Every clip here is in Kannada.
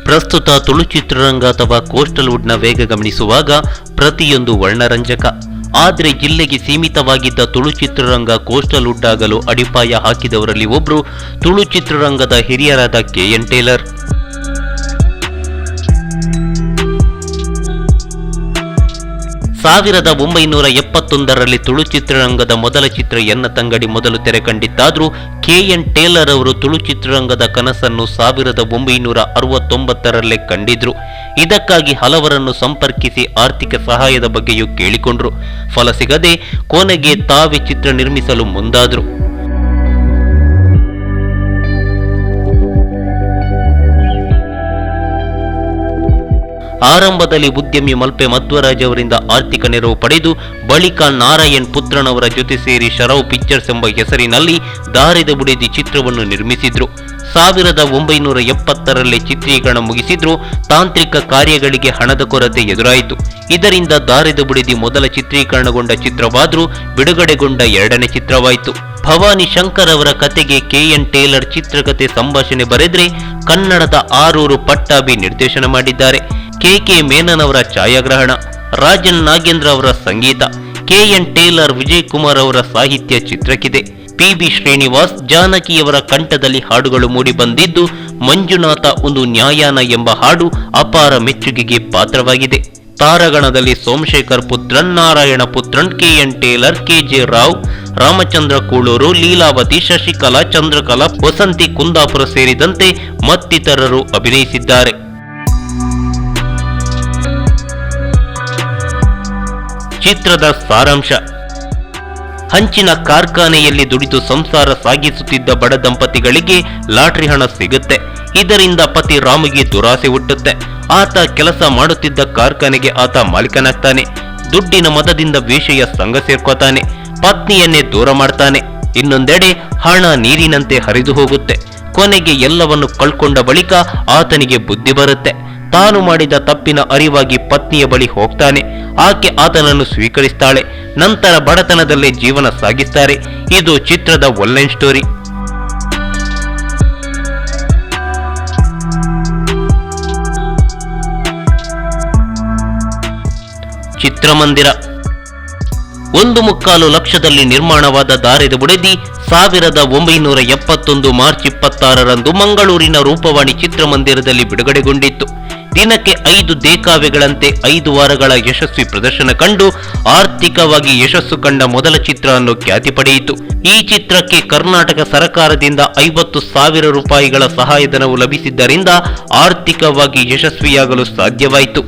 ಪ್ರಸ್ತುತ ತುಳು ಚಿತ್ರರಂಗ ಅಥವಾ ಕೋಸ್ಟಲ್ ವುಡ್ನ ವೇಗ ಗಮನಿಸುವಾಗ ಪ್ರತಿಯೊಂದು ವರ್ಣರಂಜಕ. ಆದರೆ ಜಿಲ್ಲೆಗೆ ಸೀಮಿತವಾಗಿದ್ದ ತುಳು ಚಿತ್ರರಂಗ ಕೋಸ್ಟಲ್ ವುಡ್ ಆಗಲು ಅಡಿಪಾಯ ಹಾಕಿದವರಲ್ಲಿ ಒಬ್ಬರು ತುಳು ಚಿತ್ರರಂಗದ ಹಿರಿಯರಾದ KN ಟೇಲರ್. ಸಾವಿರದ 1971ರಲ್ಲಿ ತುಳು ಚಿತ್ರರಂಗದ ಮೊದಲ ಚಿತ್ರ ಎನ್ನ ತಂಗಡಿ ಮೊದಲು ತೆರೆ ಕಂಡಿತ್ತಾದರೂ KN ಟೇಲರ್ ಅವರು ತುಳು ಚಿತ್ರರಂಗದ ಕನಸನ್ನು 1969ರಲ್ಲೇ ಕಂಡಿದ್ರು. ಇದಕ್ಕಾಗಿ ಹಲವರನ್ನು ಸಂಪರ್ಕಿಸಿ ಆರ್ಥಿಕ ಸಹಾಯದ ಬಗ್ಗೆಯೂ ಕೇಳಿಕೊಂಡ್ರು. ಫಲ ಸಿಗದೆ ಕೊನೆಗೆ ತಾವೇ ಚಿತ್ರ ನಿರ್ಮಿಸಲು ಮುಂದಾದ್ರು. ಆರಂಭದಲ್ಲಿ ಉದ್ಯಮಿ ಮಲ್ಪೆ ಮಧ್ವರಾಜ್ ಅವರಿಂದ ಆರ್ಥಿಕ ನೆರವು ಪಡೆದು ಬಳಿಕ ನಾರಾಯಣ್ ಪುತ್ರನವರ ಜೊತೆ ಸೇರಿ ಶರವ್ ಪಿಕ್ಚರ್ಸ್ ಎಂಬ ಹೆಸರಿನಲ್ಲಿ ದಾರಿದ ಬುಡಿದಿ ಚಿತ್ರವನ್ನು ನಿರ್ಮಿಸಿದ್ರು. 1970ರಲ್ಲಿ ಚಿತ್ರೀಕರಣ ಮುಗಿಸಿದ್ರು. ತಾಂತ್ರಿಕ ಕಾರ್ಯಗಳಿಗೆ ಹಣದ ಕೊರತೆ ಎದುರಾಯಿತು. ಇದರಿಂದ ದಾರಿದ ಬುಡಿದಿ ಮೊದಲ ಚಿತ್ರೀಕರಣಗೊಂಡ ಚಿತ್ರವಾದ್ರೂ ಬಿಡುಗಡೆಗೊಂಡ ಎರಡನೇ ಚಿತ್ರವಾಯಿತು. ಭವಾನಿ ಶಂಕರ್ ಅವರ ಕತೆಗೆ KN ಟೇಲರ್ ಚಿತ್ರಕಥೆ ಸಂಭಾಷಣೆ ಬರೆದ್ರೆ ಕನ್ನಡದ ಆರೂರು ಪಟ್ಟಾಭಿ ನಿರ್ದೇಶನ ಮಾಡಿದ್ದಾರೆ. KK ಮೇನನ್ ಅವರ ಛಾಯಾಗ್ರಹಣ, ರಾಜನ್ ನಾಗೇಂದ್ರ ಅವರ ಸಂಗೀತ, KN ಟೇಲರ್, ವಿಜಯ್ ಕುಮಾರ್ ಅವರ ಸಾಹಿತ್ಯ ಚಿತ್ರಕ್ಕಿದೆ. PB ಶ್ರೀನಿವಾಸ್, ಜಾನಕಿಯವರ ಕಂಠದಲ್ಲಿ ಹಾಡುಗಳು ಮೂಡಿ ಬಂದಿದ್ದು, ಮಂಜುನಾಥ ಒಂದು ನ್ಯಾಯಾನ ಎಂಬ ಹಾಡು ಅಪಾರ ಮೆಚ್ಚುಗೆಗೆ ಪಾತ್ರವಾಗಿದೆ. ತಾರಗಣದಲ್ಲಿ Somashekar Puthran, Narayana Puthran, KN Taylor, KJ Rao, Ramachandra Kooluru, Leelavathi, Shashikala, Chandrakala, Vasanthi Kundapura ಸೇರಿದಂತೆ ಮತ್ತಿತರರು ಅಭಿನಯಿಸಿದ್ದಾರೆ. ಚಿತ್ರದ ಸಾರಾಂಶ: ಹಂಚಿನ ಕಾರ್ಖಾನೆಯಲ್ಲಿ ದುಡಿದು ಸಂಸಾರ ಸಾಗಿಸುತ್ತಿದ್ದ ಬಡ ದಂಪತಿಗಳಿಗೆ ಲಾಟರಿ ಹಣ ಸಿಗುತ್ತೆ. ಇದರಿಂದ ಪತಿ ರಾಮುಗೆ ದುರಾಸೆ ಹುಟ್ಟುತ್ತೆ. ಆತ ಕೆಲಸ ಮಾಡುತ್ತಿದ್ದ ಕಾರ್ಖಾನೆಗೆ ಆತ ಮಾಲೀಕನಾಗ್ತಾನೆ. ದುಡ್ಡಿನ ಮದದಿಂದ ವೇಷೆಯ ಸಂಘ ಸೇರ್ಕೋತಾನೆ. ಪತ್ನಿಯನ್ನೇ ದೂರ ಮಾಡ್ತಾನೆ. ಇನ್ನೊಂದೆಡೆ ಹಣ ನೀರಿನಂತೆ ಹರಿದು ಹೋಗುತ್ತೆ. ಕೊನೆಗೆ ಎಲ್ಲವನ್ನು ಕಳ್ಕೊಂಡ ಬಳಿಕ ಆತನಿಗೆ ಬುದ್ಧಿ ಬರುತ್ತೆ. ತಾನು ಮಾಡಿದ ತಪ್ಪಿನ ಅರಿವಾಗಿ ಪತ್ನಿಯ ಬಳಿ ಹೋಗ್ತಾನೆ. ಆಕೆ ಆತನನ್ನು ಸ್ವೀಕರಿಸ್ತಾಳೆ. ನಂತರ ಬಡತನದಲ್ಲೇ ಜೀವನ ಸಾಗಿಸ್ತಾರೆ. ಇದು ಚಿತ್ರದ ಒನ್ಲೈನ್ ಸ್ಟೋರಿ. ಚಿತ್ರಮಂದಿರ 1.25 ಲಕ್ಷದಲ್ಲಿ ನಿರ್ಮಾಣವಾದ ದಾರಿದ ಬುಡಿದಿ 1971 ಮಾರ್ಚ್ 26ರಂದು ಮಂಗಳೂರಿನ ರೂಪವಾಣಿ ಚಿತ್ರಮಂದಿರದಲ್ಲಿ ಬಿಡುಗಡೆಗೊಂಡಿತ್ತು. ದಿನಕ್ಕೆ 5 ದೇಕಾವೆಗಳಂತೆ 5 ವಾರಗಳ ಯಶಸ್ವಿ ಪ್ರದರ್ಶನ ಕಂಡು ಆರ್ಥಿಕವಾಗಿ ಯಶಸ್ಸು ಕಂಡ ಮೊದಲ ಚಿತ್ರ ಅನ್ನೋ ಖ್ಯಾತಿ ಪಡೆಯಿತು. ಈ ಚಿತ್ರಕ್ಕೆ ಕರ್ನಾಟಕ ಸರ್ಕಾರದಿಂದ 50,000 ರೂಪಾಯಿಗಳ ಸಹಾಯಧನವು ಲಭಿಸಿದ್ದರಿಂದ ಆರ್ಥಿಕವಾಗಿ ಯಶಸ್ವಿಯಾಗಲು ಸಾಧ್ಯವಾಯಿತು.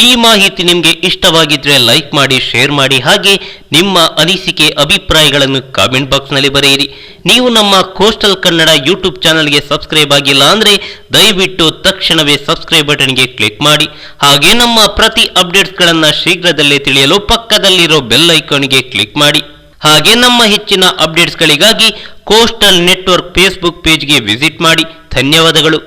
ಈ ಮಾಹಿತಿ ನಿಮಗೆ ಇಷ್ಟವಾಗಿದ್ರೆ ಲೈಕ್ ಮಾಡಿ, ಶೇರ್ ಮಾಡಿ, ಹಾಗೆ ನಿಮ್ಮ ಅನಿಸಿಕೆ ಅಭಿಪ್ರಾಯಗಳನ್ನು ಕಾಮೆಂಟ್ ಬಾಕ್ಸ್ನಲ್ಲಿ ಬರೆಯಿರಿ. ನೀವು ನಮ್ಮ ಕೋಸ್ಟಲ್ ಕನ್ನಡ ಯೂಟ್ಯೂಬ್ ಚಾನಲ್ಗೆ ಸಬ್ಸ್ಕ್ರೈಬ್ ಆಗಿಲ್ಲ ಅಂದ್ರೆ ದಯವಿಟ್ಟು ತಕ್ಷಣವೇ ಸಬ್ಸ್ಕ್ರೈಬ್ ಬಟನ್ಗೆ ಕ್ಲಿಕ್ ಮಾಡಿ. ಹಾಗೆ ನಮ್ಮ ಪ್ರತಿ ಅಪ್ಡೇಟ್ಸ್ಗಳನ್ನು ಶೀಘ್ರದಲ್ಲೇ ತಿಳಿಯಲು ಪಕ್ಕದಲ್ಲಿರೋ ಬೆಲ್ ಐಕಾನ್ಗೆ ಕ್ಲಿಕ್ ಮಾಡಿ. ಹಾಗೆ ನಮ್ಮ ಹೆಚ್ಚಿನ ಅಪ್ಡೇಟ್ಸ್ಗಳಿಗಾಗಿ ಕೋಸ್ಟಲ್ ನೆಟ್ವರ್ಕ್ ಫೇಸ್ಬುಕ್ ಪೇಜ್ಗೆ ವಿಸಿಟ್ ಮಾಡಿ. ಧನ್ಯವಾದಗಳು.